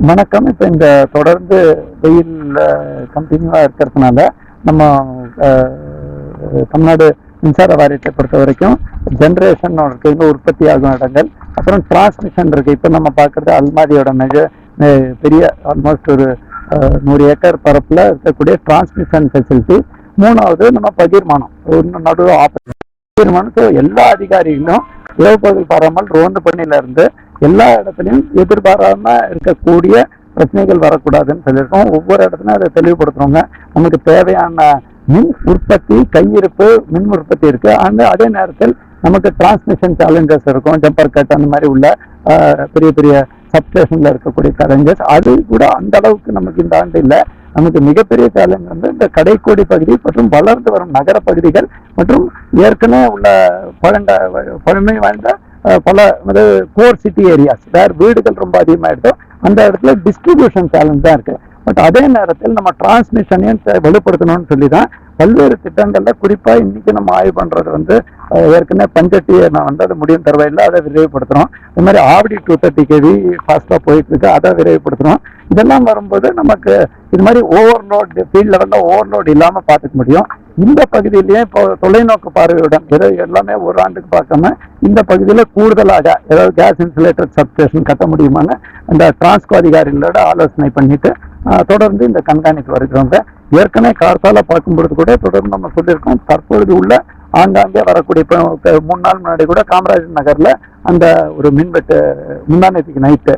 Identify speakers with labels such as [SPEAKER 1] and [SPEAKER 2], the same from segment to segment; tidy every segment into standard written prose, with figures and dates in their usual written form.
[SPEAKER 1] வணக்கம். இப்போ இந்த தொடர்ந்து வெயில் கண்டினியூவாக இருக்கிறதுனால நம்ம தமிழ்நாடு மின்சார வாரியத்தை பொறுத்த வரைக்கும் ஜென்ரேஷன் இருக்கு, இன்னும் உற்பத்தி ஆகும் இடங்கள், அப்புறம் டிரான்ஸ்மிஷன் இருக்கு. இப்போ நம்ம பார்க்குறது அல்மாதியோட பெரிய ஆல்மோஸ்ட் ஒரு 100 ஏக்கர் பரப்பில் இருக்கக்கூடிய டிரான்ஸ்மிஷன் ஃபெசிலிட்டி. மூணாவது நம்ம பகிர்மானம், இன்னும் நடுவு பகிர்மானம். ஸோ எல்லா அதிகாரிகளும் இரவு பகல் பாராமல் ரோந்து பணியில இருந்து எல்லா இடத்துலையும் எதிர்பாராம இருக்கக்கூடிய பிரச்சனைகள் வரக்கூடாதுன்னு சொல்லியிருக்கோம். ஒவ்வொரு இடத்துலையும் அதை தெளிவுபடுத்துறோங்க. நமக்கு தேவையான மின் உற்பத்தி, கையிருப்பு மின் உற்பத்தி இருக்கு. அதே நேரத்தில் நமக்கு டிரான்ஸ்மிஷன் சேலஞ்சஸ் இருக்கும், ஜம்பர் கட் அந்த மாதிரி உள்ள பெரிய பெரிய சப்ஸ்டேஷன்ல இருக்கக்கூடிய சேலஞ்சஸ். அது கூட அந்த அளவுக்கு நமக்கு இந்த ஆண்டு இல்லை. நமக்கு மிகப்பெரிய சேலஞ்ச் வந்து இந்த கடைக்கோடி பகுதி மற்றும் வளர்ந்து வரும் நகர பகுதிகள் மற்றும் ஏற்கனவே உள்ள பழமை வாய்ந்த பல கோர் சிட்டி ஏரியாஸ் வேறு வீடுகள் ரொம்ப அதிகமாகிடுதோ அந்த இடத்துல டிஸ்ட்ரிபியூஷன் சேலஞ்ச் தான் இருக்கு. பட் அதே நேரத்தில் நம்ம டிரான்ஸ்மிஷனையும் வலுப்படுத்தணும்னு சொல்லி தான் பல்வேறு திட்டங்கள்ல குறிப்பாக இன்னைக்கு நம்ம ஆய்வு பண்றது வந்து ஏற்கனவே பஞ்சட்டியை நான் வந்து அதை முடியும் தருவாயில் அதை விரைவுபடுத்துறோம். இது மாதிரி ஆவடி 230 kV ஃபாஸ்டா போயிட்டு இருக்கு, அதை விரைவுபடுத்துறோம். இதெல்லாம் வரும்போது நமக்கு இது மாதிரி ஓவர்லோட் ஃபீல்ட் லெவல்ல ஓவர்லோட் இல்லாம பார்த்துக்க முடியும். இந்த பகுதியிலேயே இப்போ தொலைநோக்கு பார்வையுடன் எல்லாமே ஒரு ஆண்டுக்கு பார்க்காம இந்த பகுதியில் கூடுதலாக ஏதாவது கேஸ் இன்சுலேட்டட் சப்ஸ்டேஷன் கட்ட முடியுமான்னு இந்த டிரான்ஸ்கோ அதிகாரிகளோட ஆலோசனை பண்ணிட்டு தொடர்ந்து இந்த கண்காணிப்பு வருகிறவங்க. ஏற்கனவே கார்த்தால பார்க்கும்பொழுது கூட தொடர்ந்து நம்ம சொல்லியிருக்கோம். தற்பொழுது உள்ள ஆங்காங்கே வரக்கூடிய இப்போ 3 நாள் முன்னாடி கூட காமராஜர் நகர்ல அந்த ஒரு மின்வெட்டு முந்தானத்துக்கு நைட்டு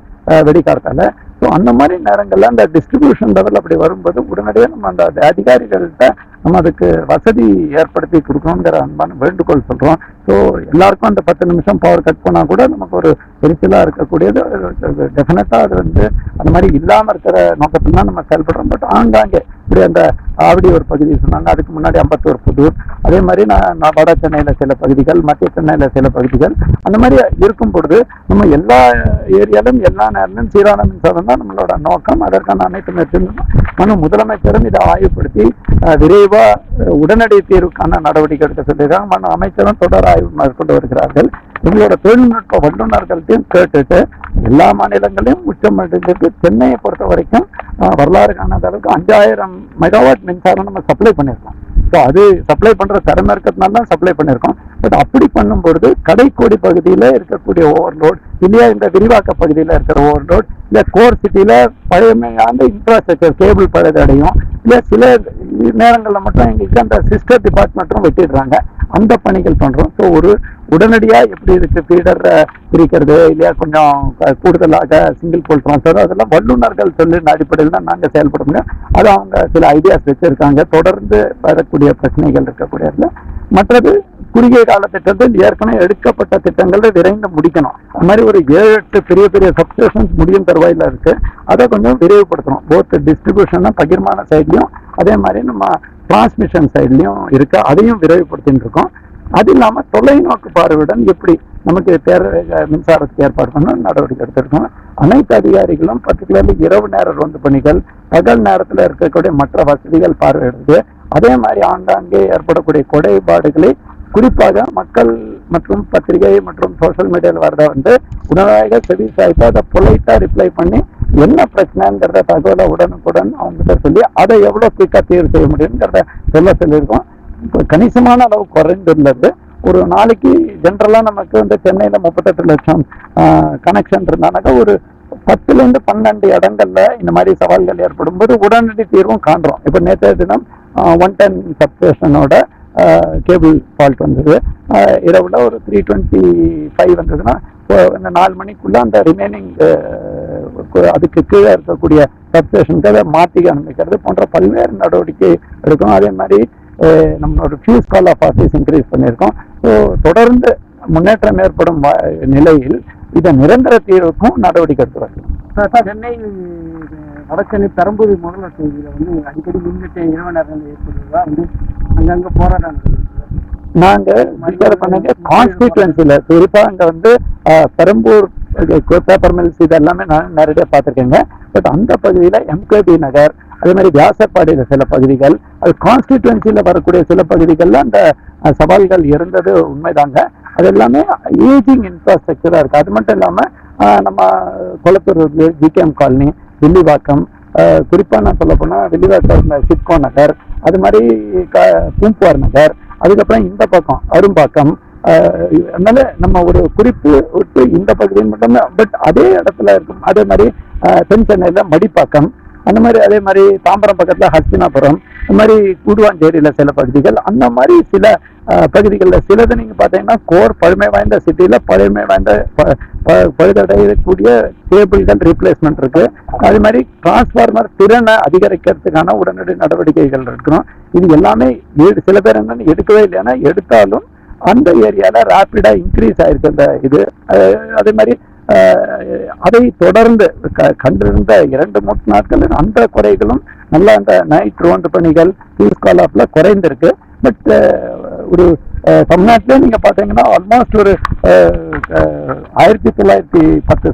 [SPEAKER 1] வெடிக்கார்த்தால. ஸோ அந்த மாதிரி நேரங்கள்ல அந்த டிஸ்ட்ரிபியூஷன் லெவல் அப்படி வரும்போது உடனடியாக நம்ம அந்த அதிகாரிகள்கிட்ட நம்ம அதுக்கு வசதி ஏற்படுத்தி கொடுக்கணுங்கிற அன்பான வேண்டுகோள் சொல்றோம். ஸோ எல்லாருக்கும் அந்த 10 நிமிஷம் பவர் கட் பண்ணா கூட நமக்கு ஒரு எரிச்சலா இருக்கக்கூடியது டெஃபினட்டா அது வந்து அந்த மாதிரி இல்லாம இருக்கிற நோக்கத்துல தான் நம்ம செயல்படுறோம். பட் ஆங்காங்கே இப்படி அந்த ஆவடி ஒரு பகுதி சொன்னாங்க, அதுக்கு முன்னாடி அம்பத்தூர், புதூர், அதே மாதிரி நான் வட சென்னையில சில பகுதிகள், மத்திய சென்னையில சில பகுதிகள், அந்த மாதிரி இருக்கும் பொழுது நம்ம எல்லா ஏரியாலும் எல்லா நேரத்திலும் சீரான மின்சாரம் தான் நம்மளோட நோக்கம். அதற்கான அனைத்து முயற்சிகளும் முதலமைச்சரும் இதை ஆய்வுபடுத்தி விரைவா உடனடி தீர்வுக்கான நடவடிக்கை எடுக்க சொல்லியிருக்காங்க. அமைச்சரும் தொடர் ஆய்வு மேற்கொண்டு வருகிறார்கள். எங்களோட தொழில்நுட்ப வல்லுநர்கள்ட்டையும் கேட்டுட்டு எல்லா மாநிலங்களையும் உச்சமடைந்திருக்கு. சென்னையை பொறுத்த வரைக்கும் வரலாறு காணாத அளவுக்கு 5000 மெகாவாட் மின்சாரம் நம்ம சப்ளை பண்ணியிருக்கோம். ஸோ அது சப்ளை பண்ற திறமை இருக்கிறதுனால தான் சப்ளை பண்ணியிருக்கோம். பட் அப்படி பண்ணும்பொழுது கடைக்கோடி பகுதியில் இருக்கக்கூடிய ஓவர்லோட் இல்லையா, இந்த விரிவாக்க பகுதியில் இருக்கிற ஓவர்லோட் இல்லை, கோர் சிட்டியில பழமையான இன்ஃப்ராஸ்ட்ரக்சர் கேபிள் பழுதடையும் இல்லை, சில நேரங்களில் மட்டும் எங்களுக்கு அந்த சிஸ்டர் டிபார்ட்மெண்ட்டும் வெட்டிடுறாங்க. அந்த பணிகள் பண்றோம். ஸோ ஒரு உடனடியா எப்படி இருக்கு ஃபீடர் பிரிக்கிறது இல்லையா, கொஞ்சம் கூடுதலாக சிங்கிள் போல் டிரான்ஸ்ஃபர், அதெல்லாம் வல்லுநர்கள் சொல்லின அடிப்படையில் தான் நாங்கள் செயல்பட முடியும். அது அவங்க சில ஐடியாஸ் வச்சிருக்காங்க. தொடர்ந்து வரக்கூடிய பிரச்சனைகள் இருக்கக்கூடியதுல மற்றது குறுகிய கால திட்டத்தில் ஏற்கனவே எடுக்கப்பட்ட திட்டங்களை விரைந்து முடிக்கணும். அது மாதிரி ஒரு 7-8 பெரிய பெரிய சப்ஸ்டேஷன்ஸ் முடியும் தருவாயில இருக்கு. அதை கொஞ்சம் விரைவுபடுத்தணும். போத் டிஸ்ட்ரிபியூஷன் பகிர்மான சைட்லையும் அதே மாதிரி நம்ம டிரான்ஸ்மிஷன் சைட்லையும் இருக்கு, அதையும் விரைவுபடுத்தின்னு இருக்கோம். அது இல்லாம தொலைநோக்கு பார்வையுடன் எப்படி நமக்கு மின்சாரத்துக்கு ஏற்பாடு பண்ண நடவடிக்கை எடுத்திருக்கோம். அனைத்து அதிகாரிகளும் பர்டிகுலர்லி இரவு நேர ரோந்து பணிகள், பகல் நேரத்தில் இருக்கக்கூடிய மற்ற வசதிகள் பார்வையிடுறது, அதே மாதிரி ஆங்காங்கே ஏற்படக்கூடிய குறைபாடுகளை குறிப்பாக மக்கள் மற்றும் பத்திரிகை மற்றும் சோசியல் மீடியாவில் வரத வந்து உடனடியாக செவி சாய்த்து அதை பொலைட்டா ரிப்ளை பண்ணி என்ன பிரச்சனைங்கிறத தகவலை உடனுக்குடன் அவங்ககிட்ட சொல்லி அதை எவ்வளவு குயிக்கா தீர்வு செய்ய முடியுங்கிறத சொல்லியிருக்கோம். கணிசமான அளவு குறைந்துள்ளது. ஒரு நாளைக்கு ஜென்ரலா நமக்கு வந்து சென்னையில 38 லட்சம் கனெக்ஷன் இருந்தானாக்கா ஒரு 10 to 12 இடங்கள்ல இந்த மாதிரி சவால்கள் ஏற்படும் போது உடனடி தீர்வும் காண்றோம். இப்ப நேற்றைய தினம் 110 சப்ஸ்டேஷனோட கேபிள் ஃபால்ட் வந்தது. இரவுல ஒரு 325 வந்ததுன்னா இந்த 4 மணிக்குள்ள அந்த ரிமைனிங் அதுக்கு கீழே இருக்கக்கூடிய சப்ஸ்டேஷனுக்கு அதை மாற்றி அனுமதிக்கிறது போன்ற பல்வேறு நடவடிக்கை எடுக்கணும். அதே மாதிரி நம்மளோட fuse call of office increase பண்ணியிருக்கோம். ஸோ தொடர்ந்து முன்னேற்றம் ஏற்படும் நிலையில் இதை நிரந்தர தீர்வுக்கும் நடவடிக்கை எடுத்து வரலாம்.
[SPEAKER 2] சென்னை வடசென்னை பெரம்பூர் முதல்வர் தொகுதியில் வந்து அடிக்கடி மின்வெட்டு இரவு நேரங்கள் ஏற்படுறதா வந்து அங்கங்க போராட்டம்
[SPEAKER 1] நாங்க கான்ஸ்டிடியூன்சில குறிப்பா அங்க வந்து பெரம்பூர் பேப்பர் மில்ஸ் இது எல்லாமே நான் நேரடியாக பார்த்துருக்கேங்க. பட் அந்த பகுதியில எம்கேபி நகர், அதே மாதிரி வியாசப்பாடியில சில பகுதிகள், அது கான்ஸ்டிடியூன்சில வரக்கூடிய சில பகுதிகள்ல அந்த சவால்கள் இருந்தது உண்மைதாங்க. அது எல்லாமே ஏஜிங் இன்ஃப்ராஸ்ட்ரக்சரா இருக்கு. அது மட்டும் இல்லாம நம்ம கொளத்தூர் ஜிகேஎம் காலனி வில்லிவாக்கம், குறிப்பா நான் சொல்ல போனா வில்லிவாக்கம் சிட்கோ நகர், அது மாதிரி பூம்புவார் நகர், அதுக்கப்புறம் இந்த பக்கம் அரும்பாக்கம். அதனால நம்ம ஒரு குறிப்பு விட்டு இந்த பகுதியில் மட்டும்தான், பட் அதே இடத்துல இருக்கும். அதே மாதிரி தென் சென்னையில மடிப்பாக்கம், அந்த மாதிரி அதே மாதிரி தாம்பரம் பக்கத்துல ஹஸ்தினாபுரம், இந்த மாதிரி கூடுவாஞ்சேரியில சில பகுதிகள், அந்த மாதிரி சில பகுதிகளில் சிலது நீங்க பாத்தீங்கன்னா கோர் பழமை வாய்ந்த சிட்டியில பழமை வாய்ந்த பழுதடையக்கூடிய கேபிள்கள் ரீப்ளேஸ்மெண்ட் இருக்கு. அதே மாதிரி டிரான்ஸ்பார்மர் திறனை அதிகரிக்கிறதுக்கான உடனடி நடவடிக்கைகள் இருக்கணும். இது எல்லாமே சில பேர் என்னன்னு எடுக்கவே இல்லைன்னா எடுத்தாலும் அந்த ஏரியால ரேப்பிடா இன்க்ரீஸ் ஆயிருக்கு அந்த இது. அதே மாதிரி அதை தொடர்ந்து கண்டிருந்த 2-3 நாட்கள் அந்த குறைகளும் நல்லா அந்த நைட் ரோந்து பணிகள் பீஸ் கால் ஆஃப்ல குறைந்திருக்கு. பட் ஒரு தமிழ்நாட்டிலே நீங்க பாத்தீங்கன்னா ஆல்மோஸ்ட் ஒரு 1910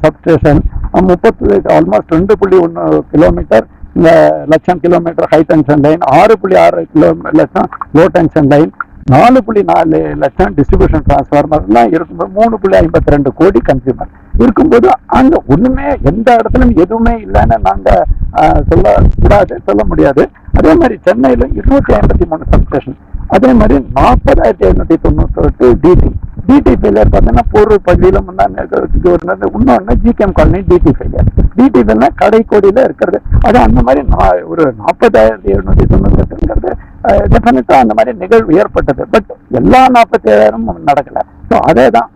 [SPEAKER 1] சப்ஸ்டேஷன், 30 ஆல்மோஸ்ட் 2.1 கிலோமீட்டர் லட்சம் கிலோமீட்டர் ஹை டென்ஷன் லைன், 6.6 லட்சம் லோ டென்ஷன் லைன், 4.4 லட்சம் டிஸ்ட்ரிபியூஷன் டிரான்ஸ்ஃபார்மர் எல்லாம் இருக்கும்போது 3.52 கோடி கன்சியூமர் இருக்கும்போது அங்க ஒண்ணுமே எந்த இடத்துலயும் எதுவுமே இல்லைன்னு நாங்க சொல்ல முடியாது. அதே மாதிரி சென்னையில 253 சப்ஸ்டேஷன், அதே மாதிரி 40,798 டிடி ஃபெயிலியர் பார்த்தீங்கன்னா பொருள் பகுதியில இன்னொன்னு ஜிகேஎம் காலனி டிடி ஃபெயிலியர். டிடி ஃபெயிலியர் கடைக்கோடியில இருக்கிறது. அது அந்த மாதிரி ஒரு 40,798 டெஃபினட்டா அந்த மாதிரி நிகழ்வு ஏற்பட்டது. பட் எல்லா 47,000 நடக்கல. ஸோ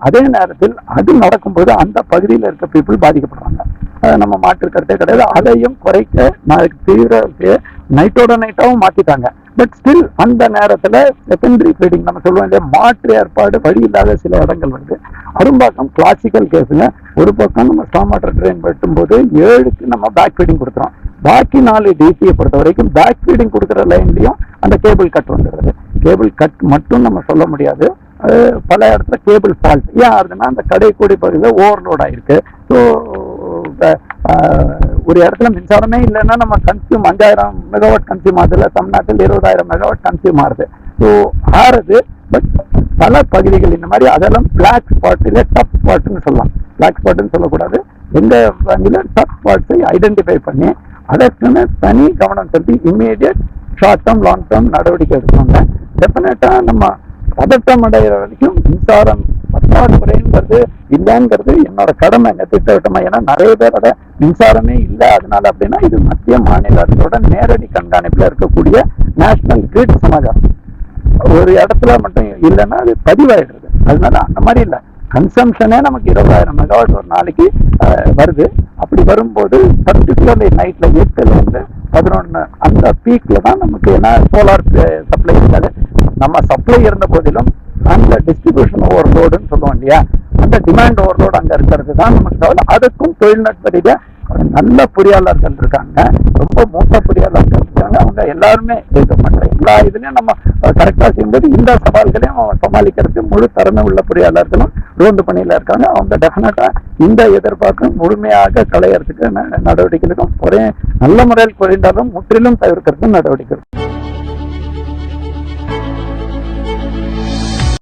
[SPEAKER 1] அதே நேரத்தில் அது நடக்கும்போது அந்த பகுதியில் இருக்க பீப்புள் பாதிக்கப்படுறாங்க. நம்ம மாற்று கருத்தே கிடையாது. அதையும் குறைக்க தீவிர நைட்டோட நைட்டாவும் மாத்திட்டாங்க. பட் ஸ்டில் அந்த நேரத்துல செகண்டரி ஃபீடிங் நம்ம சொல்லுவோம் இல்லையா, மாற்று ஏற்பாடு வழி இல்லாத சில இடங்கள் வருது. அரும்பாக்கம் கிளாசிக்கல் கேஸுங்க. ஒரு பக்கம் நம்ம ஸ்டாம் வாட்டர் ட்ரெயின் வெட்டும்போது 7க்கு நம்ம பேக் ஃபீடிங் கொடுத்துறோம். பாக்கி 4 டிசியை பொறுத்த வரைக்கும் பேக் ஃபீடிங் கொடுக்குற லைன்லயும் அந்த கேபிள் கட் வந்துடுறது. கேபிள் கட் மட்டும் நம்ம சொல்ல முடியாது, பல இடத்துல கேபிள் ஃபால்ட் ஏன் ஆகுதுன்னா அந்த கடைக்கோடி பகுதியில் ஓவர்லோட் ஆயிருக்கு. ஸோ ஒரு இடத்துல மின்சாரமே இல்லைன்னா நம்ம கன்சியூம் 5,000 மெகாவாட் கன்சியூம் ஆகுதுல, தமிழ்நாட்டில் 20,000 மெகாவாட் கன்சியூம் ஆகுது. ஸோ ஆறுது. பட் பல பகுதிகள் இந்த மாதிரி அதெல்லாம் பிளாக் ஸ்பாட் இல்லை டப் ஸ்பாட்னு சொல்லலாம். பிளாக் ஸ்பாட்னு சொல்லக்கூடாது. எந்த வங்கியில டப் ஸ்பாட்ஸை ஐடென்டிஃபை பண்ணி அதற்குன்னு தனி கவனம் செலுத்தி immediate short term long term நடவடிக்கை எடுக்கணுங்க. டெஃபினட்டா நம்ம பதட்டம் அடைகிற வரைக்கும் மின்சாரம் பற்றாக்குறைங்கிறது இல்லைங்கிறது என்னோட கடமை, திட்டவட்டமா. ஏன்னா நிறைய பேரோட மின்சாரமே இல்லை அதனால அப்படின்னா இது மத்திய மாநில அரசோட நேரடி கண்காணிப்புல இருக்கக்கூடிய நேஷனல் கிரிட் சமாச்சாரம். ஒரு இடத்துல மட்டும் இல்லைன்னா அது பதிவாயிடுறது. அதனால அந்த மாதிரி இல்லை, கன்சம்ஷனே நமக்கு 20,000 மெகாவாட் ஒரு நாளைக்கு வருது. அப்படி வரும்போது பர்டிகுலர்லி நைட்ல 8 to 11 அந்த பீக்ல தான் நமக்கு என்ன சோலார் சப்ளை இருக்காது. நம்ம சப்ளை இருந்த போதிலும் அந்த டிஸ்ட்ரிபியூஷன் ஓவர்லோடுன்னு சொல்லுவோம் இல்லையா, அந்த டிமாண்ட் ஓவர்லோடு அங்க இருக்கிறது தான் நமக்கு கவலை. அதுக்கும் தொழில்நுட்ப ரீதியா நல்ல பொறியாளர்கள் இருக்காங்க, ரொம்ப மூத்த பொறியாளர்கள் இருக்காங்க. அவங்க எல்லாருமே மற்ற எல்லா இதுலயும் நம்ம கரெக்டா செய்யும்போது இந்த சவால்களையும் சமாளிக்கிறதுக்கு முழு திறமை உள்ள பொறியாளர்களும் ரோந்து பணியில இருக்காங்க. அவங்க டெஃபினட்டா இந்த எதிர்பார்க்கும் முழுமையாக களையறதுக்கு நடவடிக்கைகளுக்கும் நல்ல முறையில் குறைந்தாலும் முற்றிலும் தவிர்க்கிறதுக்கும் நடவடிக்கை.